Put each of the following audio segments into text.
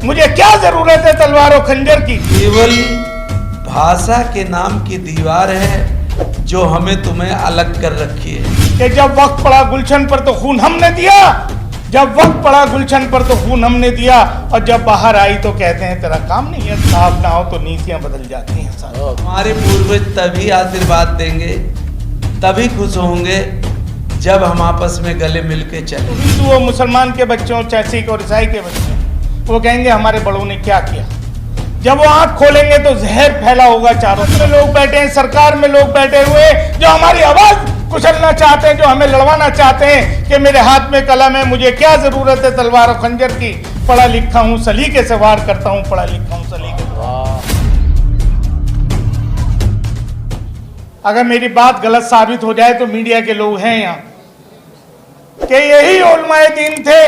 मुझे क्या जरूरत है तलवार और खंजर की। केवल भाषा के नाम की दीवार है जो हमें तुम्हें अलग कर रखी है। कि जब वक्त पड़ा गुलशन पर तो खून हमने दिया, जब वक्त पड़ा गुलशन पर तो खून हमने दिया, और जब बाहर आई तो कहते हैं तेरा काम नहीं है। साफ ना हो तो नीतियां बदल जाती हैं। हमारे पूर्वज तभी आशीर्वाद देंगे, तभी खुश होंगे जब हम आपस में गले मिलके चले। हिंदू और मुसलमान के बच्चों, चाहे सिख और ईसाई के बच्चों, वो कहेंगे हमारे बड़ों ने क्या किया। जब वो आंख खोलेंगे तो जहर फैला होगा चारों तरफ। लोग बैठे हैं, सरकार में लोग बैठे हुए जो हमारी आवाज कुचलना चाहते हैं, जो हमें लड़वाना चाहते हैं कि मेरे हाथ में कलम है, मुझे क्या जरूरत है तलवार और खंजर की। पढ़ा लिखा हूँ, सलीके से वार करता हूँ, पढ़ा लिखा हूँ, सलीके से। अगर मेरी बात गलत साबित हो जाए तो मीडिया के लोग हैं यहाँ कि यही उलमाए दीन थे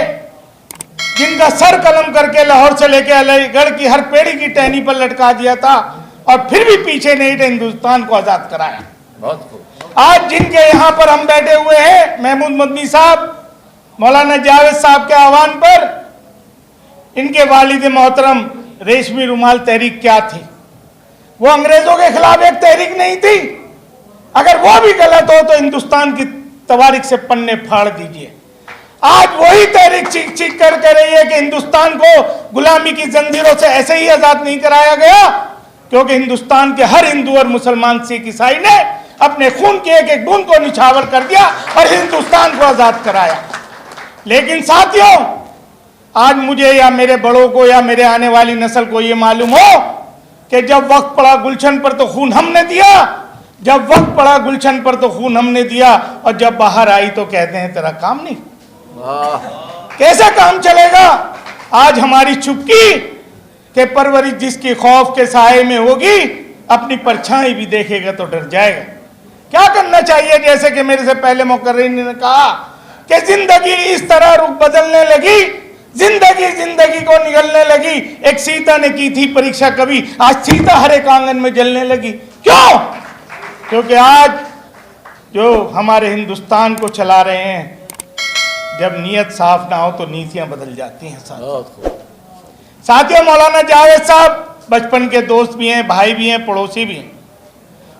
जिनका सर कलम करके लाहौर से लेके अलीगढ़ की हर पेड़ी की टहनी पर लटका दिया था, और फिर भी पीछे नहीं थे, हिंदुस्तान को आजाद कराया। बहुत खूब। आज जिनके यहाँ पर हम बैठे हुए हैं, महमूद मदनी साहब, मौलाना जावेद साहब के आह्वान पर, इनके वालिद मोहतरम रेशमी रुमाल तहरीक क्या थी? वो अंग्रेजों के खिलाफ एक तहरीक नहीं थी। अगर वो भी गलत हो तो हिंदुस्तान की तवारीख से पन्ने फाड़ दीजिए। आज वही तहरीक चीख चीख कर कह रही है कि हिंदुस्तान को गुलामी की जंजीरों से ऐसे ही आजाद नहीं कराया गया, क्योंकि हिंदुस्तान के हर हिंदू और मुसलमान, सिख, ईसाई ने अपने खून के एक एक बूंद को निछावर कर दिया और हिंदुस्तान को आजाद कराया। लेकिन साथियों, आज मुझे या मेरे बड़ों को या मेरे आने वाली नस्ल को यह मालूम हो कि जब वक्त पड़ा गुलशन पर तो खून हमने दिया, जब वक्त पड़ा गुलशन पर तो खून हमने दिया, और जब बाहर आई तो कहते हैं तेरा काम नहीं। कैसा काम चलेगा? आज हमारी चुप्पी के परवरिश जिसकी खौफ के साए में होगी, अपनी परछाई भी देखेगा तो डर जाएगा। क्या करना चाहिए? जैसे कि मेरे से पहले मुकर्रिर ने कहा कि जिंदगी इस तरह रुख बदलने लगी, जिंदगी को निगलने लगी। एक सीता ने की थी परीक्षा कभी, आज सीता हर एक आंगन में जलने लगी। क्यों? क्योंकि आज जो हमारे हिंदुस्तान को चला रहे हैं, जब नीयत साफ ना हो तो नीतियां बदल जाती हैं। साथियों, मौलाना जावेद साहब बचपन के दोस्त भी हैं, भाई भी हैं, पड़ोसी भी हैं,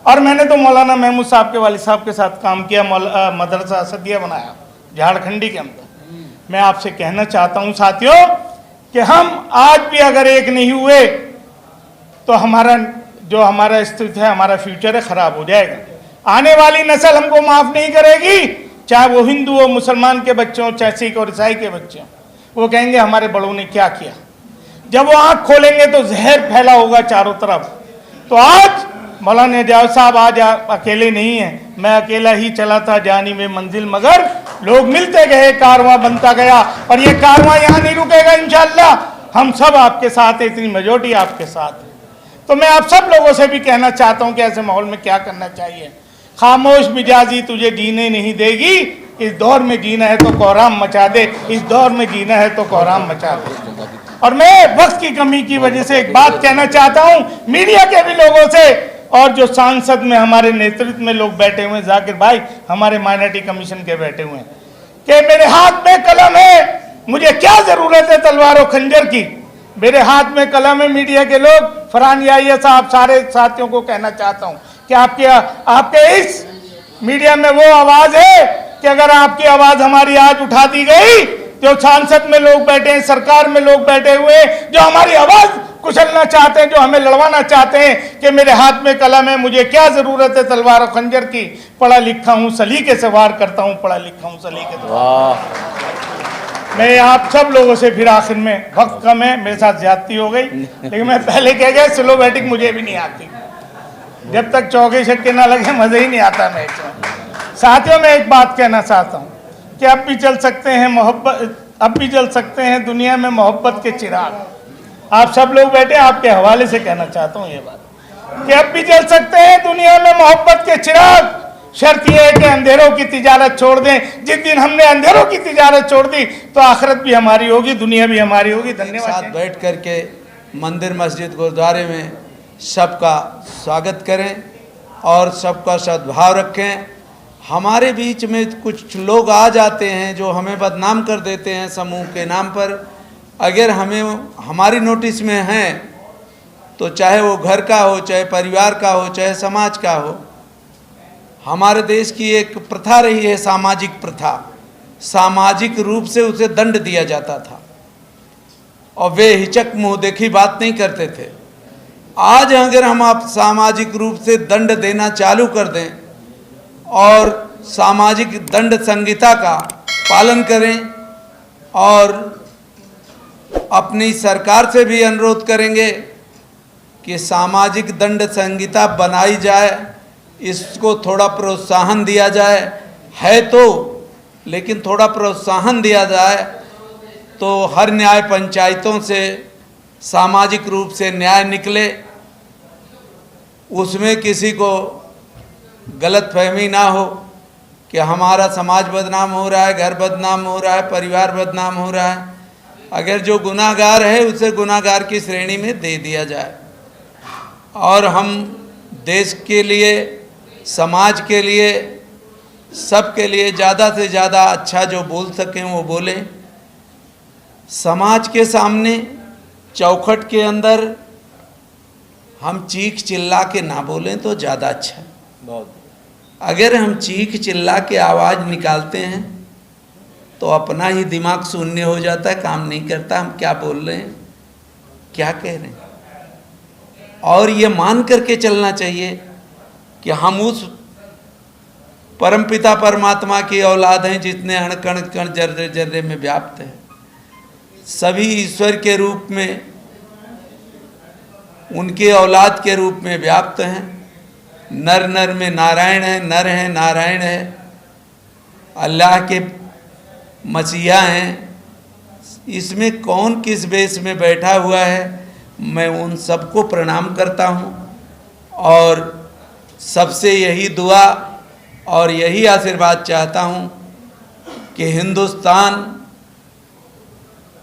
और मैंने तो मौलाना महमूद साहब के वालिद साहब के साथ काम किया, मदरसा असदिया बनाया झारखंडी के अंदर। मैं आपसे कहना चाहता हूं साथियों कि हम आज भी अगर एक नहीं हुए तो हमारा अस्तित्व है, हमारा फ्यूचर है, खराब हो जाएगा। आने वाली नस्ल हमको माफ नहीं करेगी, चाहे वो हिंदू और मुसलमान के बच्चों, चाहे सिख और ईसाई के बच्चों। वो कहेंगे हमारे बड़ों ने क्या किया। जब वो आंख खोलेंगे तो जहर फैला होगा चारों तरफ। तो आज मौलाना जावेद साहब आज अकेले नहीं हैं, मैं अकेला ही चला था जानी में मंजिल, मगर लोग मिलते गए, कारवां बनता गया, और ये कारवां यहाँ नहीं रुकेगा इंशाअल्लाह। हम सब आपके साथ है, इतनी मेजॉरिटी आपके साथ है। तो मैं आप सब लोगों से भी कहना चाहता हूँ कि ऐसे माहौल में क्या करना चाहिए। खामोश मिजाजी तुझे जीने नहीं देगी, इस दौर में जीना है तो कोहराम मचा दे, इस दौर में जीना है तो कोहराम मचा दे। और मैं वक्त की कमी की वजह से एक बात कहना चाहता हूं मीडिया के भी लोगों से, और जो सांसद में हमारे नेतृत्व में लोग बैठे हुए हैं, जाकिर भाई हमारे माइनॉरिटी कमीशन के बैठे हुए हैं, कि मेरे हाथ में कलम है, मुझे क्या जरूरत है तलवार और खंजर की। मेरे हाथ में कलम है। मीडिया के लोग, फरहान याहिया साहब, सारे साथियों को कहना चाहता हूं कि आपके इस मीडिया में वो आवाज है कि अगर आपकी आवाज हमारी आज उठा दी गई, जो सांसद में लोग बैठे हैं, सरकार में लोग बैठे हुए, जो हमारी आवाज कुचलना चाहते हैं, जो हमें लड़वाना चाहते हैं कि मेरे हाथ में कलम है, मुझे क्या जरूरत है तलवार और खंजर की। पढ़ा लिखा हूं, सलीके से वार करता हूं, पढ़ा लिखा हूं, सलीके से। मैं आप सब लोगों से फिर आखिर में, वक्त कम है, मेरे साथ ज्यादती हो गई, लेकिन मैं पहले कह गया स्लो बैटिंग मुझे भी नहीं आती। जब तक चौके छक्के ना लगे मजा ही नहीं आता मैच में। साथियों, मैं एक बात कहना चाहता हूँ कि अब भी जल सकते हैं मोहब्बत, अब भी जल सकते हैं दुनिया में मोहब्बत के चिराग। आप सब लोग बैठे, आपके हवाले से कहना चाहता हूँ ये बात कि अब भी जल सकते हैं दुनिया में मोहब्बत के चिराग। शर्त यह है कि अंधेरों की तिजारत छोड़ दें। जिस दिन हमने अंधेरों की तिजारत छोड़ दी तो आखिरत भी हमारी होगी, दुनिया भी हमारी होगी। धन्यवाद। साथ बैठ करके मंदिर, मस्जिद, गुरुद्वारे में सबका स्वागत करें और सबका सद्भाव रखें। हमारे बीच में कुछ लोग आ जाते हैं जो हमें बदनाम कर देते हैं समूह के नाम पर, अगर हमें हमारी नोटिस में हैं तो चाहे वो घर का हो, चाहे परिवार का हो, चाहे समाज का हो, हमारे देश की एक प्रथा रही है, सामाजिक प्रथा। सामाजिक रूप से उसे दंड दिया जाता था और वे हिचक मुँह देखी बात नहीं करते थे। आज अगर हम आप सामाजिक रूप से दंड देना चालू कर दें और सामाजिक दंड संहिता का पालन करें और अपनी सरकार से भी अनुरोध करेंगे कि सामाजिक दंड संहिता बनाई जाए, इसको थोड़ा प्रोत्साहन दिया जाए, है तो, लेकिन थोड़ा प्रोत्साहन दिया जाए तो हर न्याय पंचायतों से सामाजिक रूप से न्याय निकले, उसमें किसी को गलतफहमी ना हो कि हमारा समाज बदनाम हो रहा है, घर बदनाम हो रहा है, परिवार बदनाम हो रहा है। अगर जो गुनाहगार है उसे गुनाहगार की श्रेणी में दे दिया जाए और हम देश के लिए, समाज के लिए, सबके लिए ज़्यादा से ज़्यादा अच्छा जो बोल सकें वो बोलें। समाज के सामने चौखट के अंदर हम चीख चिल्ला के ना बोलें तो ज़्यादा अच्छा है। बहुत अगर हम चीख चिल्ला के आवाज़ निकालते हैं तो अपना ही दिमाग शून्य हो जाता है, काम नहीं करता, हम क्या बोल रहे हैं, क्या कह रहे हैं। और ये मान करके चलना चाहिए कि हम उस परमपिता परमात्मा की औलाद हैं जितने अण कण कण जर्रे जर्रे में व्याप्त है, सभी ईश्वर के रूप में, उनके औलाद के रूप में व्याप्त हैं। नर नर में नारायण है, नर है नारायण है, अल्लाह के मसीहा हैं। इसमें कौन किस बेस में बैठा हुआ है, मैं उन सबको प्रणाम करता हूँ और सबसे यही दुआ और यही आशीर्वाद चाहता हूँ कि हिंदुस्तान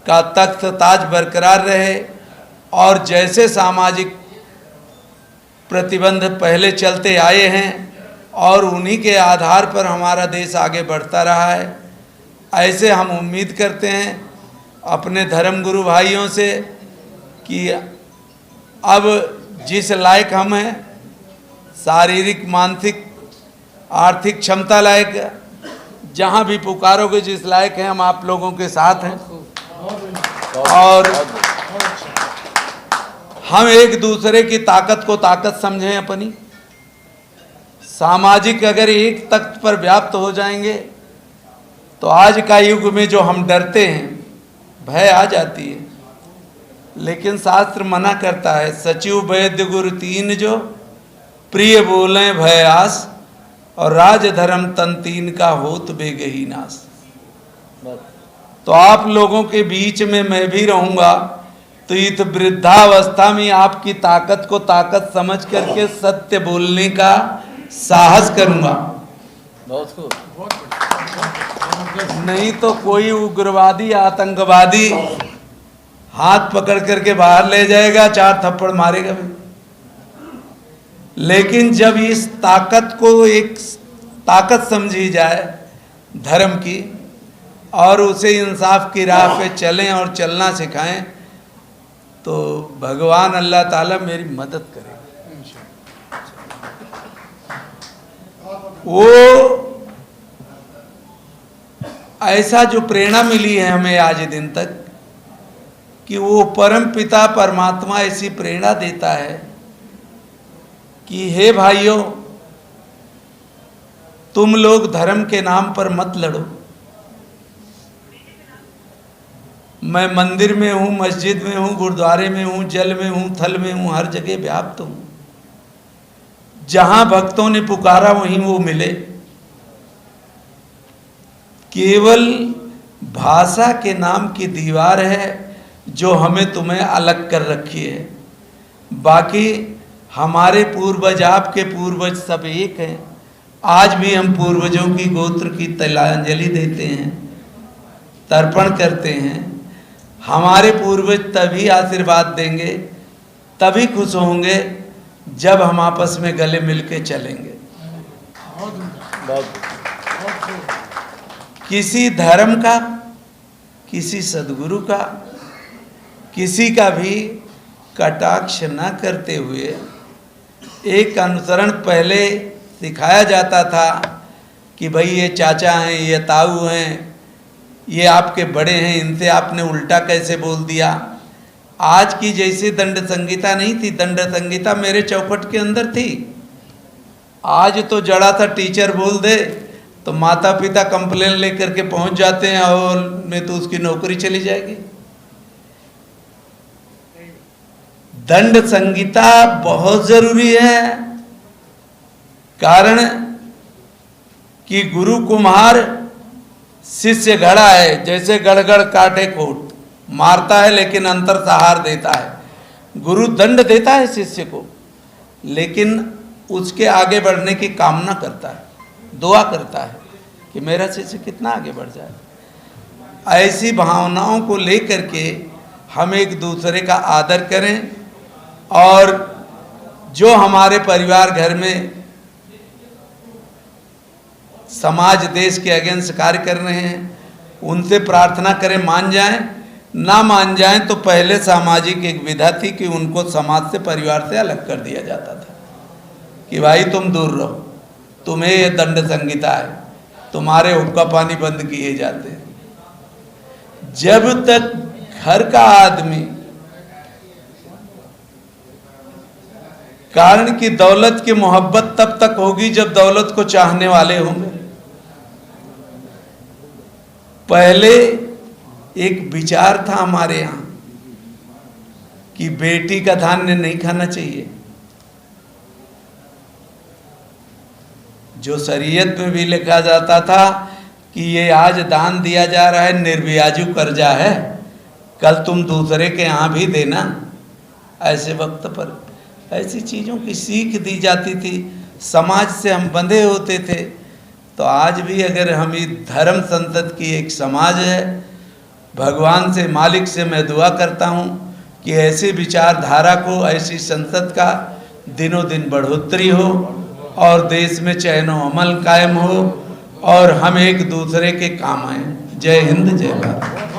का तख्त ताज बरकरार रहे और जैसे सामाजिक प्रतिबंध पहले चलते आए हैं और उन्हीं के आधार पर हमारा देश आगे बढ़ता रहा है, ऐसे हम उम्मीद करते हैं अपने धर्मगुरु भाइयों से कि अब जिस लायक हम हैं, शारीरिक, मानसिक, आर्थिक क्षमता लायक, जहाँ भी पुकारोगे जिस लायक हैं, हम आप लोगों के साथ हैं और हम एक दूसरे की ताकत को ताकत समझें अपनी। सामाजिक अगर एक तख्त पर व्याप्त हो जाएंगे तो आज का युग में जो हम डरते हैं, भय आ जाती है, लेकिन शास्त्र मना करता है, सचिव वैद्य गुरु तीन जो प्रिय बोले भय आस और राज धर्म तन तीन का होत बेगही नाश। तो आप लोगों के बीच में मैं भी रहूंगा तो इस वृद्धावस्था में आपकी ताकत को ताकत समझ करके सत्य बोलने का साहस करूंगा। नहीं तो कोई उग्रवादी, आतंकवादी हाथ पकड़ करके बाहर ले जाएगा, चार थप्पड़ मारेगा भी। लेकिन जब इस ताकत को एक ताकत समझी जाए धर्म की और उसे इंसाफ की राह पे चलें और चलना सिखाएं तो भगवान अल्लाह ताला मेरी मदद करेगा। वो ऐसा जो प्रेरणा मिली है हमें आज दिन तक कि वो परम पिता परमात्मा ऐसी प्रेरणा देता है कि हे भाइयों, तुम लोग धर्म के नाम पर मत लड़ो। मैं मंदिर में हूँ, मस्जिद में हूँ, गुरुद्वारे में हूँ, जल में हूँ, थल में हूँ, हर जगह व्याप्त हूँ। जहाँ भक्तों ने पुकारा वहीं वो मिले। केवल भाषा के नाम की दीवार है जो हमें तुम्हें अलग कर रखी है, बाकी हमारे पूर्वज, आपके पूर्वज सब एक हैं। आज भी हम पूर्वजों की गोत्र की तिलांजलि देते हैं, तर्पण करते हैं। हमारे पूर्वज तभी आशीर्वाद देंगे, तभी खुश होंगे जब हम आपस में गले मिलके चलेंगे। किसी धर्म का, किसी सदगुरु का, किसी का भी कटाक्ष न करते हुए एक अनुसरण पहले सिखाया जाता था कि भाई ये चाचा हैं, ये ताऊ हैं, ये आपके बड़े हैं, इनसे आपने उल्टा कैसे बोल दिया। आज की जैसी दंड संहिता नहीं थी, दंड संहिता मेरे चौखट के अंदर थी। आज तो जड़ा सा टीचर बोल दे तो माता पिता कंप्लेन लेकर के पहुंच जाते हैं और में तो उसकी नौकरी चली जाएगी। दंड संहिता बहुत जरूरी है, कारण कि गुरु कुम्हार शिष्य घड़ा है, जैसे गड़गड़ काटे कोट, मारता है लेकिन अंतर सहार देता है। गुरु दंड देता है शिष्य को, लेकिन उसके आगे बढ़ने की कामना करता है, दुआ करता है कि मेरा शिष्य कितना आगे बढ़ जाए। ऐसी भावनाओं को लेकर के हम एक दूसरे का आदर करें, और जो हमारे परिवार घर में समाज देश के अगेंस्ट कार्य कर रहे हैं उनसे प्रार्थना करें मान जाएं, ना मान जाएं तो पहले सामाजिक एक विधा थी कि उनको समाज से, परिवार से अलग कर दिया जाता था कि भाई तुम दूर रहो, तुम्हें ये दंड संहिता है, तुम्हारे हुक्का पानी बंद किए जाते हैं। जब तक घर का आदमी, कारण कि दौलत की मोहब्बत तब तक होगी जब दौलत को चाहने वाले होंगे। पहले एक विचार था हमारे यहाँ कि बेटी का धान्य नहीं खाना चाहिए, जो शरीयत में भी लिखा जाता था कि ये आज दान दिया जा रहा है, निर्ब्याजू कर्जा है, कल तुम दूसरे के यहाँ भी देना। ऐसे वक्त पर ऐसी चीज़ों की सीख दी जाती थी, समाज से हम बंधे होते थे। तो आज भी अगर हम ये धर्म संसद की एक समाज है, भगवान से, मालिक से मैं दुआ करता हूँ कि ऐसी विचारधारा को, ऐसी संसद का दिनों दिन बढ़ोतरी हो और देश में चैन व अमल कायम हो और हम एक दूसरे के काम आए। जय हिंद, जय भारत।